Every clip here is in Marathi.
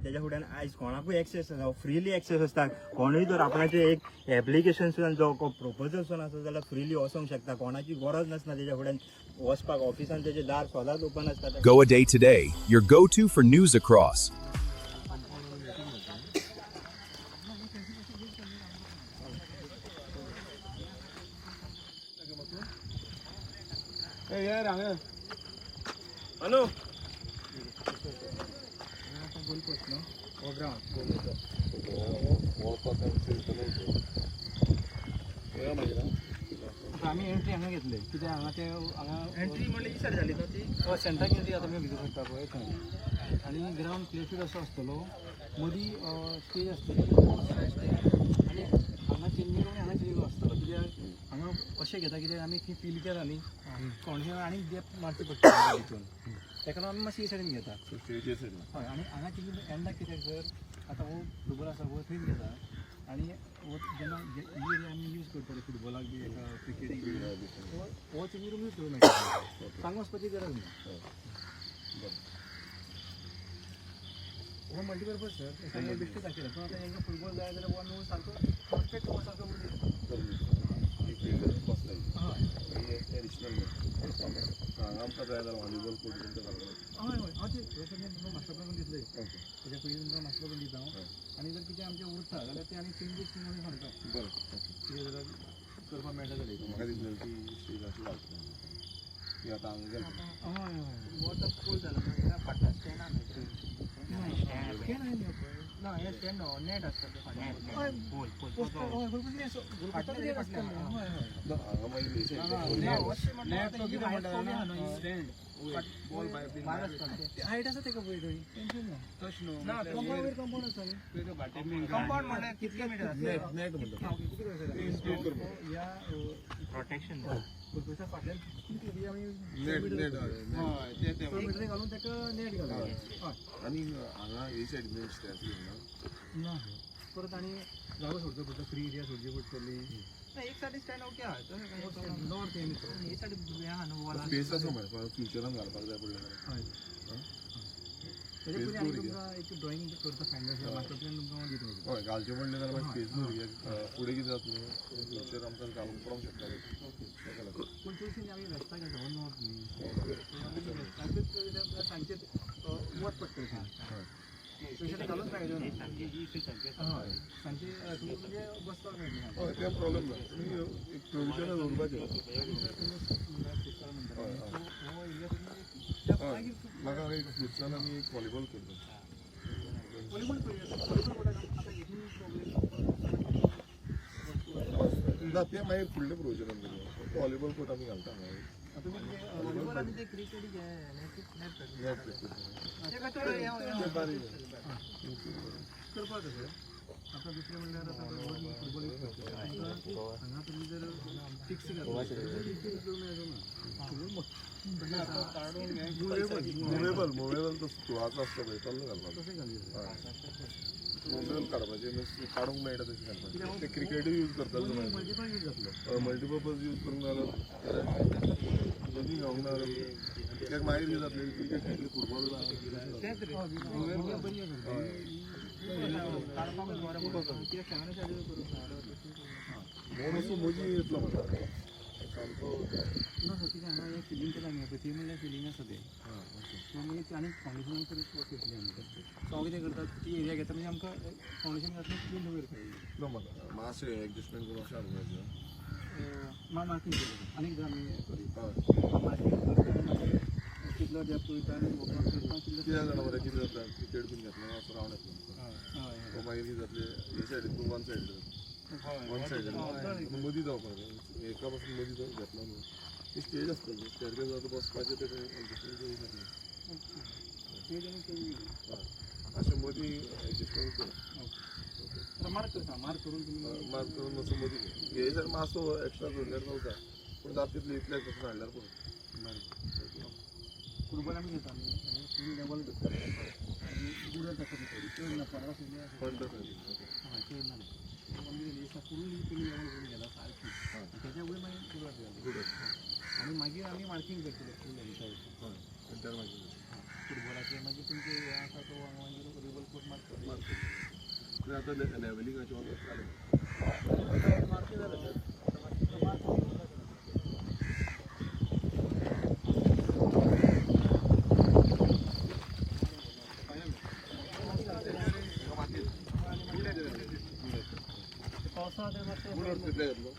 त्याच्या फुड्यान आयज कोणाकूय एक्सेस आसा फ्रीली एक्सेस आसता कोणूय जर आपणाचे एक एप्लिकेशन सुद्दां जो प्रपोजल सुद्दां आसा जाल्यार फ्रीली वचोंक शकता कोणाची गरज नासता त्याच्या फुड्यान वचपाक ऑफिसान त्याचे दार सदांच ओपन आसता Go a Day Today, your go-to for news across. अनु आम्ही एंट्री हांगा घेतले कित्याक हांगा ते हांगा एंट्री म्हणल्यार ही सायड जाली न्हू ती सेंटराक एंट्री आता आमी भितर शकता पळय थंय आनी ग्रावंड प्लेफीड असो आसतलो मदीं स्टेज आसतली आनी हांगा चेंजींग रूम हांगा चेंजींग रूम आसतलो कित्याक हांगा अशें घेता कित्याक आमी थंय फील केला न्ही कोणशें आनी गॅप मारची पडटा तितून तेका लागून आमी मातशी हे सायडीन घेता हय आनी हांगा चेंजींग एंडाक कित्याक जर आतां हो फुटबॉल आसा हो थंयच घेता आनी जेन्ना ही एरिया आमी यूज करतले फुटबॉलाक बी एका क्रिकेटीक बी हो चेंजींग रूम यूज करूं मेळटा सांगून वचपाची गरज ना हो मल्टीपर्पज सर सगळे बेश्टे दाखयला पूण आतां हांकां फुटबॉल जाय जाल्यार हो न्हू सारको परफेक्ट हो सारको आमकां जाय जाल्यार व्हॉलीबॉल कोर्ट तुमकां हय हय हांव तुमकां मास्टर प्लॅन दितले तेच्या पयलीं तुमकां मास्टर प्लॅन दिता हांव आनी जर कितें आमचें उरता जाल्यार ते आनी चेंजीस म्हणून सांगता बरें कितें जाल्यार करपाक मेळटा जाल्यार म्हाका दिसलें ती स्टेज अशी घालता ती आतां हांगा गेल्या हय हय वो तो फुल जाला फाटल्यान स्टँड आहा स्कॅन आहे न्ही पळय ना हे स्टँड नेट आसता ते फाटल्यान हय पोल पोल पोस्टर हय गोलकुसली असो गोलकुसली नेट आसता हय हय हांगा मागीर हे सायड हायट आसा तेका पळय थंय टेन्शन ना तश न्हू ना कंपाउंड वयर कंपाउंड आसा न्ही कंपाउंड म्हणल्यार कितले मिटर आसता नेट म्हणटा ह्या प्रोटेक्शन गोलकुसल्या फाटल्यान कितली एरिया आमी नेट हय ते मीटर घालून तेका नेट घालून हय आनी हांगा हे सायडीन स्टॅच घेवना ना परत आनी जागो सोडचो पडटलो फ्री एरिया सोडची पडटली एक साइड स्टँड ओके आहा नॉर्थ एम हे साइड आहा न्हू वॉल स्पेस आसा मरे फ्युचरान घालपाक जाय पडलें हय तेजे पयलीं आनी तुमकां एक ड्रॉइंग करता फायनल मास्टर प्लॅन तुमकां हांव दिता हय घालचें पडलें जाल्यार मागीर स्पेस भरगे फुडें कितें जातलें फ्युचर आमकां घालूंक पडोंक शकता पूण चडशीं आमी वेस्टाक घेता हो नॉर्थ न्ही वेस्टाकूच सांजचे वत पडटलें स्पेशली घालून पाहिजे हय सांजचे तुमकां म्हणजे बसपाक मेळटलें हय तें प्रॉब्लेम ना तुमी एक प्रोविजन दवरपाचें हो एरिया हय म्हाका एक फ्रुट्सान आमी एक वॉलीबॉल करता वॉलीबॉल वॉलीबॉल आतां हितून प्रॉब्लेम ना तें मागीर फुडल्या प्रोविजनान करता वॉलीबॉल कोर्ट आमी घालता हांगा आतां तुमी वॉलीबॉल आनी ते क्रिकेट घे नेट नेट प्रॅक्टीस तेका थोडे करपाक तशें आतां दुसरें म्हणल्यार आतां फुटबॉल यूज करता हांगा तुमी जर फिक्स मोवेबल तो सुवाचो आसता पळय तसलो घालता तशें घालूं मोवेबल काडपाचें काडूंक मेळटा तशें घालपाचें ते क्रिकेटूय यूज करता मल्टीपल यूज जातलो मल्टीपर्पज यूज करूंक जाल्यार दोनी गावंक ना जाल्यार कित्याक मागीर कितें जातलें क्रिकेट खेळटलें फुटबॉल म्हणून असो मजी येतलो म्हाका सामको ना सर कितें हांगा एक फिलींग केला आमी पळय ती म्हणल्यार फिलींग आसा तें सो मागीर आनी फावंडेशनान करप करतली आमी सो हांव कितें करता ती एरिया घेता म्हणजे आमकां फावंडेशन घातलें क्लीन करता ना म्हाका मातशें एडजस्टमेंट करून अशें हाडूंक जाय मार्किंग केलें आनी एकदां आमी हय मार्किंग कितलो डेप्थ वयता आनी कितें जाणा मरे कितें जाता क्रिकेट बीन घेतलो असो रावंड येतलो हय तो मागीर कितें जातलें हे सायडीन तूं वन सायड जाता वन सायड मदीं जावपाक एका पासून मदीं जावं घेतलो न्हू ती स्टेज आसतली स्टेज जाता बसपाचें तें एडजस्टमेंट करूंक जातलें अशें मदीं एडजस्टमेंट कर मार्क करता मार्क करून तुमी मार्क करून मातसो मदीं हे जर मातसो एक्स्ट्रा जोडल्यार चलता पूण जाता तितलें इतल्याक पासून हाडल्यार पुरो फुटबॉल आमी घेता न्ही आनी तुमी लेवल करता आनी गुडर दाखयता चड ना 15 सेंटी हय चड ना आमी दिसा फुल्ली तुमी लेवल करून गेला सारकी तेच्या वयर मागीर गुडर घालता आनी मागीर आमी मार्किंग करतले फूल हेंच्या हय मागीर फुटबॉलाचें मागीर तुमचें हें आसा तो मागीर वॉलीबॉल कोर्ट मार्क दुसरें आतां लेवलिंगाचें वर्क चालू कितले घेतलो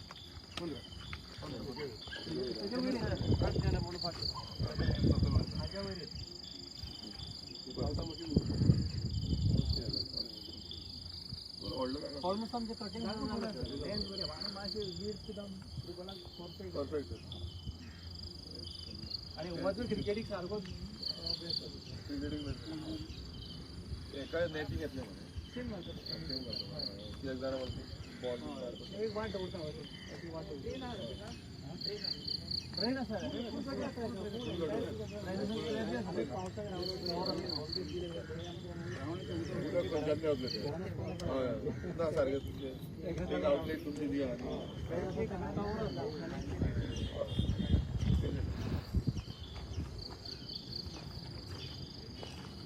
ऑलमोस्ट आमचे कटिंग परफेक्ट आणि वजन क्रिकेटीक सारको क्रिकेटीक एका नेटींग घेतले म्हणे एक जाणा बॉल एक वाट दवरता ट्रेन आसा ना सारकें तुमचें एक आउटलेट तुमची दिया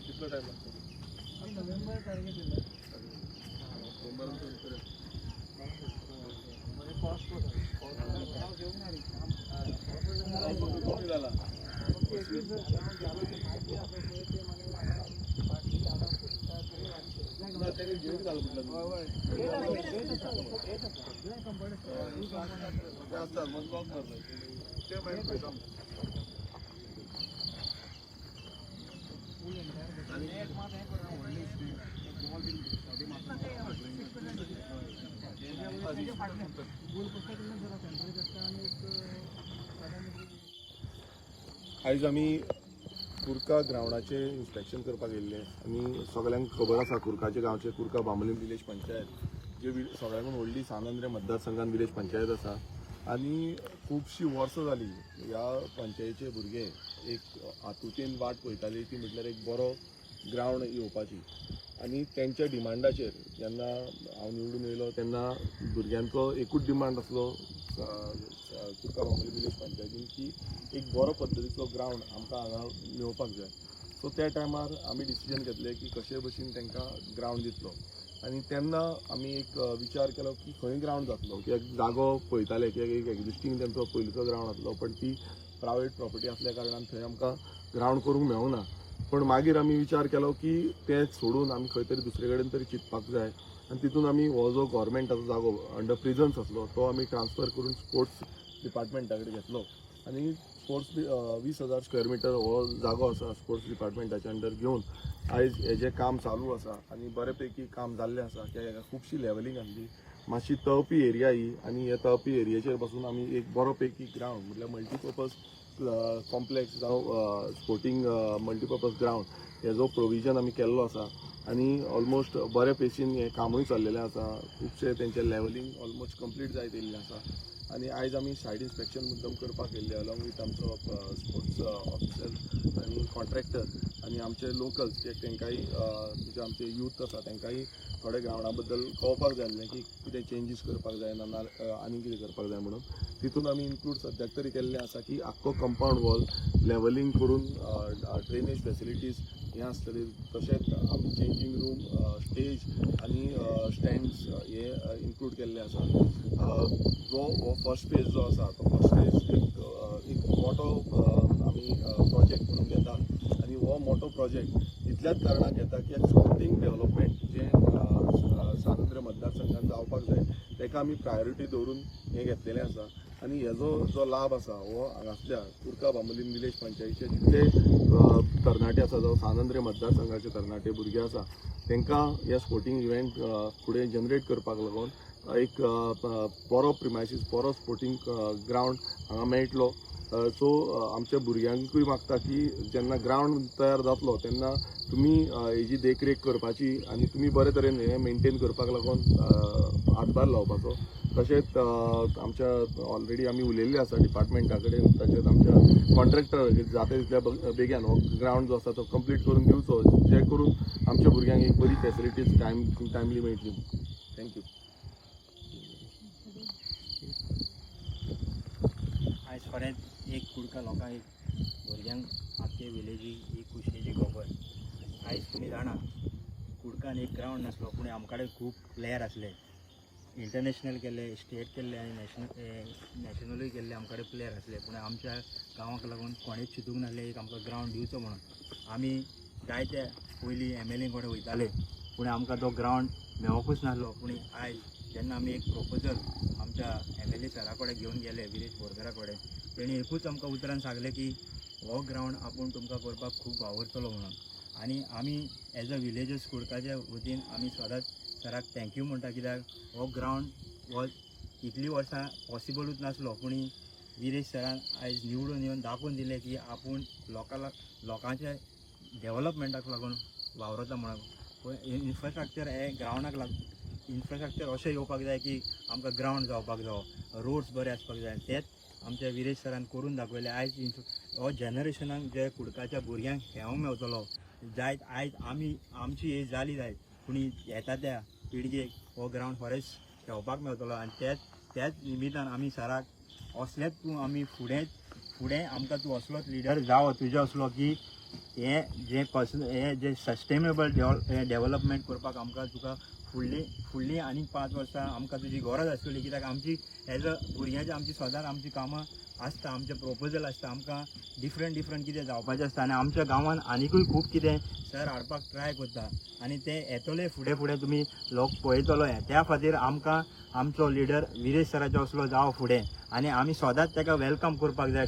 कितलो टायम लागतो नोव्हेंबर टार्गेट दिलं जाला असतात मग लॉक मारतात ते माहिती पळयता आयज आमी कुर्का ग्रावंडाचें इन्स्पेक्शन करपाक येयल्ले आनी सगळ्यांक खबर आसा कुर्काचे गांवचे कुर्का बांबोलीम विलेज पंचायत जे सगळ्यांकून व्हडली सानंद्रे मतदारसंघान विलेज पंचायत आसा आनी खुबशीं वर्सां जालीं ह्या पंचायतीचे भुरगे एक हातुंतल्यान वाट पळयताली ती म्हटल्यार एक बरो ग्रावंड येवपाची आनी तेंच्या डिमांडाचेर जेन्ना हांव निवडून येयलो तेन्ना भुरग्यांचो एकूच डिमांड आसलो कुर्का बांबोलीम विलेज पंचायतीन की एक बरो पद्दतीचो ग्रावंड आमकां हांगा मेळोवपाक जाय सो त्या टायमार आमी डिसिजन घेतलें की कशे भशेन तांकां ग्रावंड दितलो आनी तेन्ना आमी एक विचार केलो की खंय ग्रावंड जातलो कित्याक जागो पळयताले कित्याक एक एक्जिस्टींग तेंचो पयलींचो ग्रावंड आसलो पण ती प्रायवेट प्रॉपर्टी आसल्या कारणान थंय आमकां ग्रावंड करूंक मेळूना पण मागीर आमी विचार केलो की तें सोडून आमी खंय तरी दुसरे कडेन तरी चिंतपाक जाय आनी तितून आमी हो जो गव्हर्मेंटाचो जागो अंडर प्रिजन्स आसलो तो आमी ट्रान्सफर करून स्पोर्ट्स डिपार्टमेंटा कडेन घेतलो आनी स्पोर्ट्स 20,000 स्क्वेअर मिटर हो जागो आसा स्पोर्ट्स डिपार्टमेंटाच्या अंडर घेवन आयज हेजें काम चालू आसा आनी बऱ्यापैकी काम जाल्लें आसा कित्याक हाका खुबशी लेवलिंग आसली मातशी तळपी एरिया ही आनी ह्या तळपी एरियाचेर पासून आमी एक बरो पैकी ग्रावंड म्हटल्यार मल्टीपर्पज कॉम्प्लेक्स जावं स्पोर्टींग मल्टीपर्पज ग्रावंड हेजो प्रोविजन आमी केल्लो आसा आनी ऑलमोस्ट बऱ्या पेशीन हें कामूय चाललेलें आसा खुबशे तेंचें लेवलिंग ऑलमोस्ट कंप्लीट जायत येयल्लें आसा आनी आयज आमी सायड इन्स्पेक्शन मुद्दम करपाक येयल्ले अलॉंग वीथ आमचो स्पोर्ट्स ऑफिसर आनी कॉन्ट्रॅक्टर आनी आमचे लोकल्स कित्याक तेंकांय जे आमचे यूथ आसा तेंकांय थोडे ग्रावंडा बद्दल कळपाक जाय आसलें की कितें चेंजीस करपाक जाय ना आनी कितें करपाक जाय म्हणून तितून आमी इन्क्लूड सद्याक तरी केल्लें आसा की आख्खो कंपाउंड वॉल लेवलिंग करून ड्रेनेज फॅसिलिटीज हें आसतली तशेंच आमी चेंजींग रूम स्टेज आनी स्टँड्स हे इन्क्लूड केल्ले आसा जो हो फर्स्ट फेज जो आसा तो फर्स्ट फेज एक मोठो आमी प्रोजेक्ट म्हणून घेता आनी हो मोठो प्रोजेक्ट इतल्याच कारणाक घेता की स्पोर्टींग डेव्हलपमेंट जें सानंद्र मतदारसंघान जावपाक जाय ताका आमी प्रायोरिटी दवरून हें घेतलेलें आसा आनी हेजो जो लाभ आसा हो हांगासल्या कुर्का बांबोलीम विलेज पंचायतीचे जितले तरणाटे आसा जावं सानंद्रे मतदारसंघाचे तरणाटे भुरगे आसा तांकां हे स्पोर्टींग इव्हेंट फुडें जनरेट करपाक लागून एक बरो प्रिमायसीस बरो स्पोर्टींग ग्रावंड हांगा मेळटलो सो आमच्या भुरग्यांकूय मागता की जेन्ना ग्रावंड तयार जातलो तेन्ना तुमी हेजी देखरेख करपाची आनी तुमी बरे तरेन हें मेनटेन करपाक लागून हातभार लावपाचो तशेंच आमच्या ऑलरेडी आमी उलयल्ले आसा डिपार्टमेंटा कडेन तशेंच आमच्या कॉन्ट्रॅक्टर जाता तितल्या बेगीन हो ग्रावंड जो आसा तो कंप्लीट करून दिवचो जे करून आमच्या भुरग्यांक एक बरी फॅसिलिटीज टायमली मेळटली थँक्यू आयज खरेंच एक कुडका लोकांक एक भुरग्यांक आख्खे विलेजीक एक खुशयेची खबर आयज तुमी जाणा कुडकान एक ग्राउंड नासलो पूण आमकडे खूब प्लेयर असले इंटरनॅशनल केले स्टेट केले आनी नॅशनलूय केल्ले आमकडे प्लेयर असले पूण आमच्या गांवाक लागून कोणेच चिंतूंक नासले एक आमकां ग्राउंड दिवचो म्हणून आमी जायते पयलीं MLA कडेन वयताले पूण आमकां तो ग्राउंड मेळोकूच नासलो पूण आयज जेन्ना आमी एक प्रपोजल आमच्या MLA सरा कडेन घेवन गेले विरेश बोरकारा कडेन तेणी एकूच आमकां उतरान सांगलें की हो ग्राउंड आपूण तुमकां करपाक खूब वावरतलो म्हणून आनी आमी एज अ विलेजर्स कुडकाच्या वतीन आमी सदांच सराक थँक्यू म्हणटा कित्याक हो ग्राउंड हो इतलीं वर्सां पॉसिबलूच नासलो पूण विरेश सरान आयज निवडून येवन दाखोवन दिलें की आपूण लोकांच्या डेवलपमेंटाक लागून वावरता म्हणून इन्फ्रास्ट्रक्चर हे ग्राउंडाक लागून इन्फ्रास्ट्रक्चर अशें येवपाक जाय की आमकां ग्राउंड जावपाक जाय रोड्स बरे आसपाक जाय तेच आमच्या विरेश सरान करून दाखयलें आयज हो जनरेशनाक जे कुडकाच्या भुरग्यांक खेळोंक मेळटलो जायत आयज आमची एज जाली जायत पूण येता त्या पिळगेक हो ग्राउंड खरेंच खेळपाक मेळटलो आनी त्याच निमित्तान आमी सराक असलेच तूं आमी फुडें आमकां तूं असलोच लिडर जावं तुजे असलो की हे जे सस्टेनेबल डेवलपमेंट करपाक आमकां तुका फुडलीं आनीक 5 वर्सां आमकां तुजी गरज आसतली कित्याक आमची एज अ भुरग्यांची आमची सदांच आमची कामां आसता आमचे प्रपोजल आसता आमकां डिफरंट कितें जावपाचें आसता आनी आमच्या गांवांत आनिकूय खूब कितें सर हाडपाक ट्राय करता आनी ते येतले फुडें तुमी लोक पळयतलो त्या खातीर आमकां आमचो लिडर विरेश सराचो असलो जावं फुडें आनी आमी सदांच ताका वेलकम करपाक जाय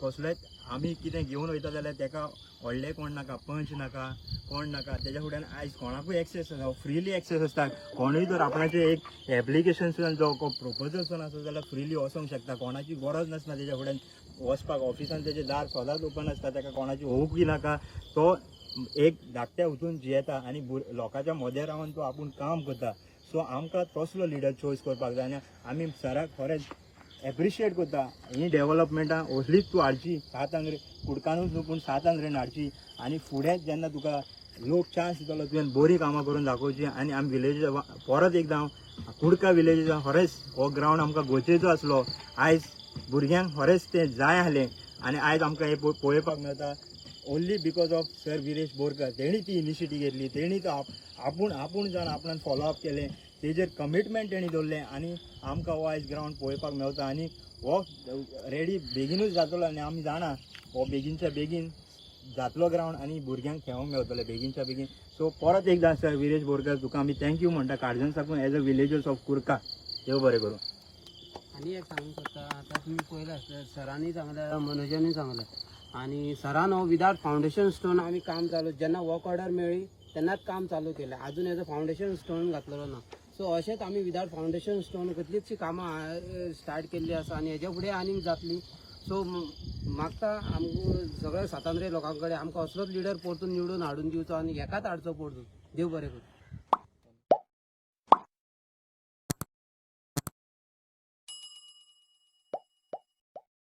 कसलेच आमी कितें घेवन वयता जाल्यार ताका व्हडलें कोण नाका पंच नाका कोण नाका तेज्या फुड्यान आयज कोणाकूय एक्सेस आसा फ्रीली एक्सेस आसता कोणूय जर आपणाचें एक एप्लिकेशन जो प्रपोजल सुद्दां आसा जाल्यार फ्रीली वचोंक शकता कोणाची गरज नासता तेज्या फुड्यान वचपाक ऑफिसान तेजें दार सदांच ओपन आसता ताका कोणाची होवूंकय नाका तो एक धाकट्या वचून जियेता आनी लोकांच्या मदें रावन तो आपूण काम करता सो आमकां तसलो लिडर चॉयस करपाक जाय आनी आमी सराक खरेंच एप्रिशिएट करता ही डेवलपमेंटां असलीच तूं हाडची 7 आंगरे कुडकानूच न्हू पूण 7 आंगरेन हाडची आनी फुडें जेन्ना तुका लोक चान्स दितलो तुवें बरी कामां करून दाखोवची आनी आमी विलेज परत एकदां कुडका विलेजीचा खरेंच हो ग्राउंड आमकां गोचेचो आसलो आयज भुरग्यांक खरेंच तें जाय आहलें आनी आयज आमकां हें पळोवपाक मेळटा only because of sir Viresh Borkar तेणी ती इनिशिएटीव घेतली तेणी तो आपूण जावन आपणान फॉलोअप केलें तेजेर कमिटमेंट तेणी दवरलें आनी आमकां हो आयज ग्राउंड पळोवपाक मेळटा आनी हो रेडी बेगीनूच जातलो आनी आमी जाणा हो बेगीनच्या बेगीन जातलो ग्राउंड आनी भुरग्यांक खेळोंक मेळटलें बेगीनच्या बेगीन सो परत एकदां सर विरेश बोरकार तुका आमी थँक्यू म्हणटा काळजान साकून एज अ विलेजर्स ऑफ कुडका देव बरें करूं आणि एक सांगूंक सोदता आतां तुमी पळयलां आसतलें सरांनी सांगलें मनोजांनी सांगलें आनी सरान हो विदाउट फावंडेशन स्टोन आमी काम चालू जेन्ना वर्क ऑर्डर मेळ्ळी तेन्नाच काम चालू केलें आजून हेजो फावंडेशन स्टोन घातलेलो ना सो अशेंच आमी विदाउट फावंडेशन स्टोन कसलीचशीं कामां स्टार्ट केल्लीं आसा आनी हेज्या फुडें आनीक जातलीं सो मागता आमकां सगळ्या 7 लोकां कडेन आमकां असलोच लिडर परतून निवडून हाडून दिवचो आनी हेकाच हाडचो परतून देव बरें करूं